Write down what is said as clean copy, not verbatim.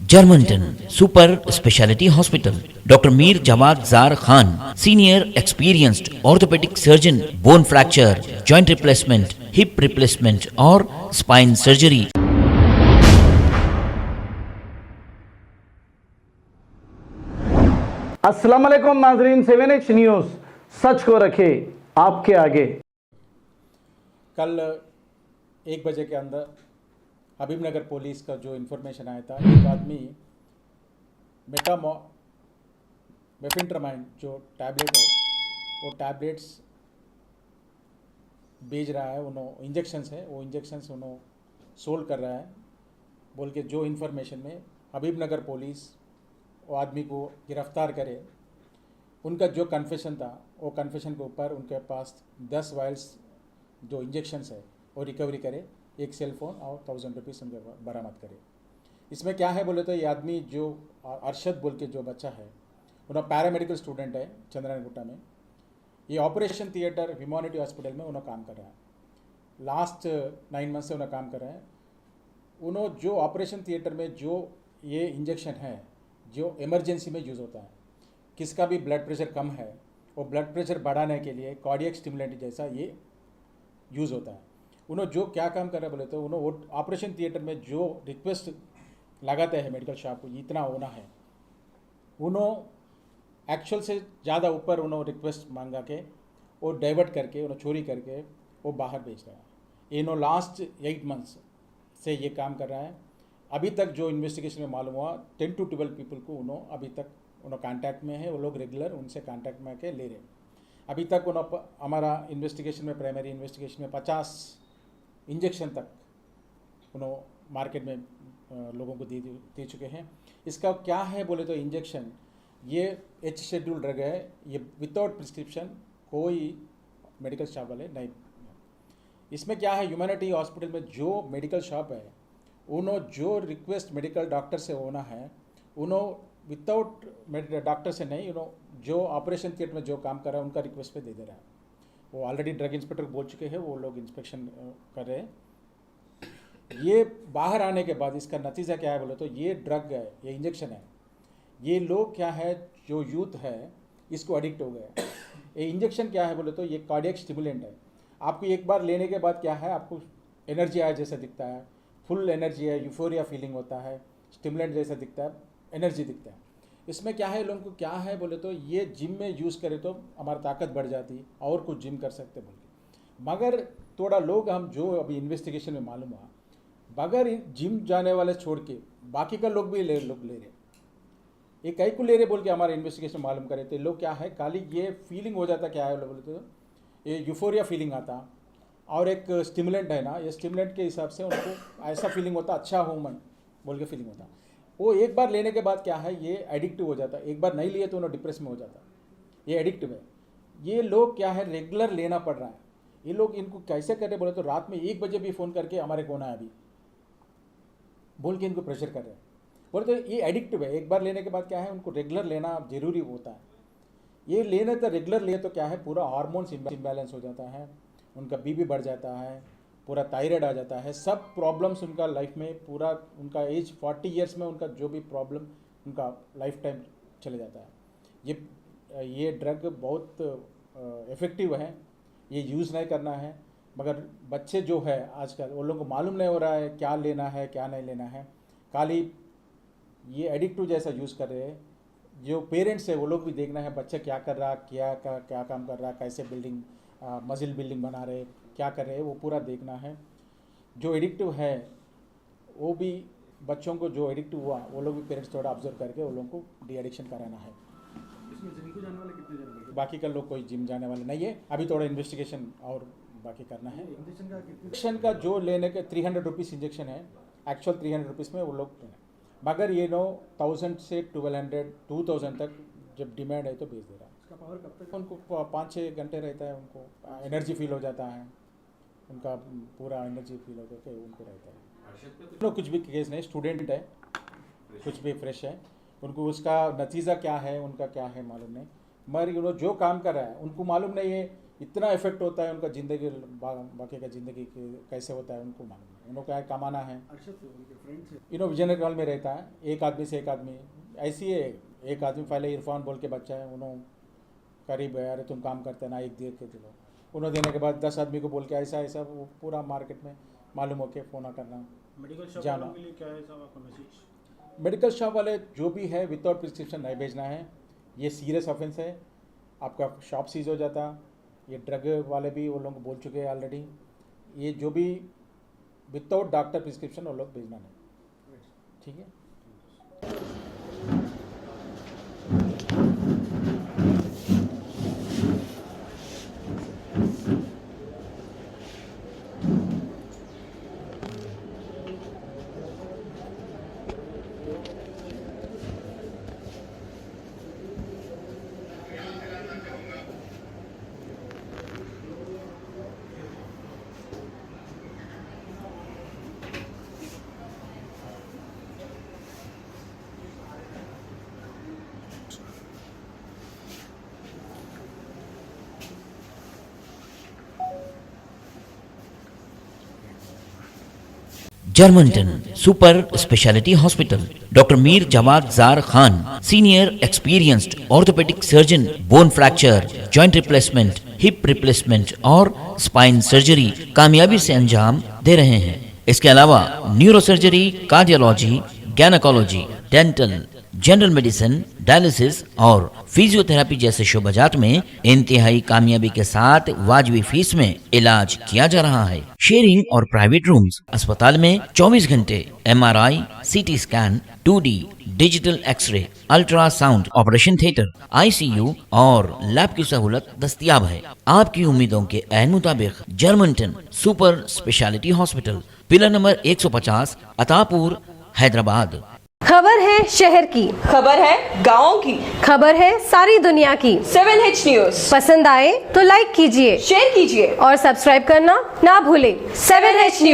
Germantown Super Speciality Hospital. Dr. Mir Jawad Zar Khan, Senior Experienced Orthopedic Surgeon, Bone Fracture, Joint Replacement, Hip Replacement or Spine Surgery. अस्सलाम वालेकुम नाजरीन, 7H news सच को रखे आपके आगे। कल 1 बजे के अंदर हबीबनगर पुलिस का जो इन्फॉर्मेशन आया था, एक आदमी मेफेंट्रामाइन जो टैबलेट है वो टैबलेट्स बेच रहा है, उन्होंने इंजेक्शंस है, वो इंजेक्शंस उन्होंने सोल्ड कर रहा है बोल के जो इन्फॉर्मेशन में हबीबनगर पुलिस वो आदमी को गिरफ्तार करे। उनका जो कन्फेशन था वो कन्फेशन के ऊपर उनके पास 10 वायल्स जो इंजेक्शंस है वो रिकवरी करे, एक सेल फ़ोन और 1000 रुपीज़ उनके बरामद करे। इसमें क्या है बोले तो ये आदमी जो अरशद बोल के जो बच्चा है उन्होंने पैरामेडिकल स्टूडेंट है चंद्रायन गुट्टा में। ये ऑपरेशन थिएटर ह्यूमैनिटी हॉस्पिटल में उन्होंने काम कर रहा है। लास्ट 9 मंथ से उन्होंने काम कर रहा है। उन्होंने जो ऑपरेशन थिएटर में जो ये इंजेक्शन है जो इमरजेंसी में यूज़ होता है, किसका भी ब्लड प्रेशर कम है वो ब्लड प्रेशर बढ़ाने के लिए कार्डियक स्टिमुलेंट जैसा ये यूज़ होता है। उन्होंने जो क्या काम कर रहे बोले तो उन्होंने ऑपरेशन थिएटर में जो रिक्वेस्ट लगाते हैं मेडिकल शॉप को इतना होना है, उन्होंने एक्चुअल से ज़्यादा ऊपर उन्होंने रिक्वेस्ट मांगा के वो डाइवर्ट करके उन्होंने चोरी करके वो बाहर बेच रहा है। इन्होंने लास्ट 8 मंथ्स से ये काम कर रहा है। अभी तक जो इन्वेस्टिगेशन में मालूम हुआ 10 to 12 पीपल को उन्होंने अभी तक कांटेक्ट में है, वो लोग रेगुलर उनसे कांटेक्ट में आके ले रहे हैं। अभी तक उन्होंने हमारा इन्वेस्टिगेशन में प्राइमरी इन्वेस्टिगेशन में 50 इंजेक्शन तक उन्होंने मार्केट में लोगों को दे चुके हैं। इसका क्या है बोले तो इंजेक्शन ये H शेड्यूल ड्रग है, ये विदाउट प्रिस्क्रिप्शन कोई मेडिकल शॉप वाले नहीं। इसमें क्या है, ह्यूमैनिटी हॉस्पिटल में जो मेडिकल शॉप है उन्होंने जो रिक्वेस्ट मेडिकल डॉक्टर से होना है उन्होंने विदाउट डॉक्टर से नहीं, उन्होंने जो ऑपरेशन थिएटर में जो काम कर रहा है उनका रिक्वेस्ट पे दे दे रहा है। वो ऑलरेडी ड्रग इंस्पेक्टर बोल चुके हैं, वो लोग इंस्पेक्शन कर रहे हैं। ये बाहर आने के बाद इसका नतीजा क्या है बोले तो ये ड्रग है, ये इंजेक्शन है, ये लोग क्या है जो यूथ है इसको एडिक्ट हो गए। ये इंजेक्शन क्या है बोले तो ये कार्डियक स्टिमुलेंट है। आपको एक बार लेने के बाद क्या है, आपको एनर्जी आया जैसा दिखता है, फुल एनर्जी है, यूफोरिया फीलिंग होता है, स्टिमुलेंट जैसा दिखता है, एनर्जी दिखता है। इसमें क्या है, लोगों को क्या है बोले तो ये जिम में यूज़ करे तो हमारी ताकत बढ़ जाती और कुछ जिम कर सकते बोल के। मगर थोड़ा लोग हम जो अभी इन्वेस्टिगेशन में मालूम हुआ, बगैर जिम जाने वाले छोड़ के बाकी का लोग भी ले रहे, ये कई को ले रहे बोल के हमारे इन्वेस्टिगेशन मालूम करे तो लोग क्या है खाली ये फीलिंग हो जाता, क्या है बोले तो ये यूफोरिया फीलिंग आता और एक स्टिमुलेंट है ना, ये स्टिमुलेंट के हिसाब से उनको ऐसा फीलिंग होता, अच्छा हूँ मैं बोल के फीलिंग होता। वो एक बार लेने के बाद क्या है ये एडिक्टिव हो जाता, एक बार नहीं लिए तो उन्हें डिप्रेस में हो जाता, ये एडिक्टिव है। ये लोग क्या है रेगुलर लेना पड़ रहा है। ये लोग इनको कैसे कर रहे बोले तो रात में 1 बजे भी फ़ोन करके हमारे कौन है अभी बोल के इनको प्रेशर कर रहे हैं बोले तो ये एडिक्टिव है। एक बार लेने के बाद क्या है उनको रेगुलर लेना जरूरी होता है। ये लेने तो रेगुलर ले तो क्या है पूरा हार्मोन्स इम्बैलेंस हो जाता है, उनका बीपी बढ़ जाता है, पूरा थायराइड आ जाता है, सब प्रॉब्लम्स उनका लाइफ में पूरा उनका एज 40 ईयर्स में उनका जो भी प्रॉब्लम उनका लाइफ टाइम चले जाता है। ये ड्रग बहुत इफ़ेक्टिव है, ये यूज़ नहीं करना है। मगर बच्चे जो है आजकल वो लोगों को मालूम नहीं हो रहा है क्या लेना है क्या नहीं लेना है, खाली ये एडिक्टिव जैसा यूज़ कर रहे हैं। जो पेरेंट्स है वो लोग भी देखना है बच्चा क्या कर रहा, क्या काम कर रहा, कैसे बिल्डिंग मजिल बिल्डिंग बना रहे, क्या कर रहे हैं, वो पूरा देखना है। जो एडिक्टिव है वो भी बच्चों को जो एडिक्टिव हुआ वो लोग भी पेरेंट्स थोड़ा ऑब्जर्व करके वो लोगों को डी एडिक्शन कराना है। इसमें जिम को जाने वाले कितने जन? बाकी का लोग कोई जिम जाने वाले नहीं है, अभी थोड़ा इन्वेस्टिगेशन और बाकी करना है। इंजेक्शन का जो लेने के 300 रुपीज़ इंजेक्शन है, एक्चुअल 300 रुपीज़ में वो लोग, मगर ये 1000 से 1200 2000 तक जब डिमांड है तो भेज दे रहा है। इसका पावर कब तक? उनको 5-6 घंटे रहता है, उनको एनर्जी फील हो जाता है, उनका पूरा एनर्जी फील हो करके उनको रहता है। तो कुछ भी केस नहीं, स्टूडेंट है, कुछ भी फ्रेश है, उनको उसका नतीजा क्या है उनका क्या है मालूम नहीं। मगर जो काम कर रहा है उनको मालूम नहीं है इतना इफेक्ट होता है उनका ज़िंदगी बाकी का ज़िंदगी कैसे होता है उनको मालूम है। उनको क्या कमाना है। अरशद से उनके फ्रेंड से इन्हों विजयनगर कॉल में रहता है, एक आदमी से एक आदमी ऐसी है। एक आदमी पहले इरफान बोल के बच्चा है, उन्होंने करीब है, अरे तुम काम करते ना, एक देर के दिलो उन्होंने देने के बाद 10 आदमी को बोल के ऐसा ऐसा वो पूरा मार्केट में मालूम हो के फ़ोन करना। मेडिकल शॉप जाना। वालों के लिए क्या है साहब आपका मैसेज? मेडिकल शॉप वाले जो भी है विदाउट प्रिस्क्रिप्शन नहीं भेजना है, ये सीरियस ऑफेंस है, आपका शॉप सीज हो जाता। ये ड्रग वाले भी वो लोग बोल चुके हैं ऑलरेडी, ये जो भी विदाउट डॉक्टर प्रिस्क्रिप्शन वो लोग भेजना नहीं, ठीक है। जर्मनटन super speciality hospital, doctor Mir Jamat Jar Khan, senior experienced orthopaedic surgeon, bone fracture, joint replacement, hip replacement और स्पाइन सर्जरी कामयाबी से अंजाम दे रहे हैं। इसके अलावा neuro surgery, cardiology, gynaecology, dental, general medicine, dialysis और फिजियोथेरेपी जैसे शोबाजात में इंतहाई कामयाबी के साथ वाजबी फीस में इलाज किया जा रहा है। शेयरिंग और प्राइवेट रूम्स, अस्पताल में 24 घंटे MRI, CT scan, 2D digital X ray, ultrasound, operation theatre, ICU और लैब की सहूलत दस्तयाब है। आपकी उम्मीदों के ऐन मुताबिक Germanten super speciality hospital, pillar number 150, Attapur, Hyderabad. खबर है शहर की, खबर है गाँव की, खबर है सारी दुनिया की। 7H न्यूज पसंद आए तो लाइक कीजिए, शेयर कीजिए और सब्सक्राइब करना ना भूलें। 7H news.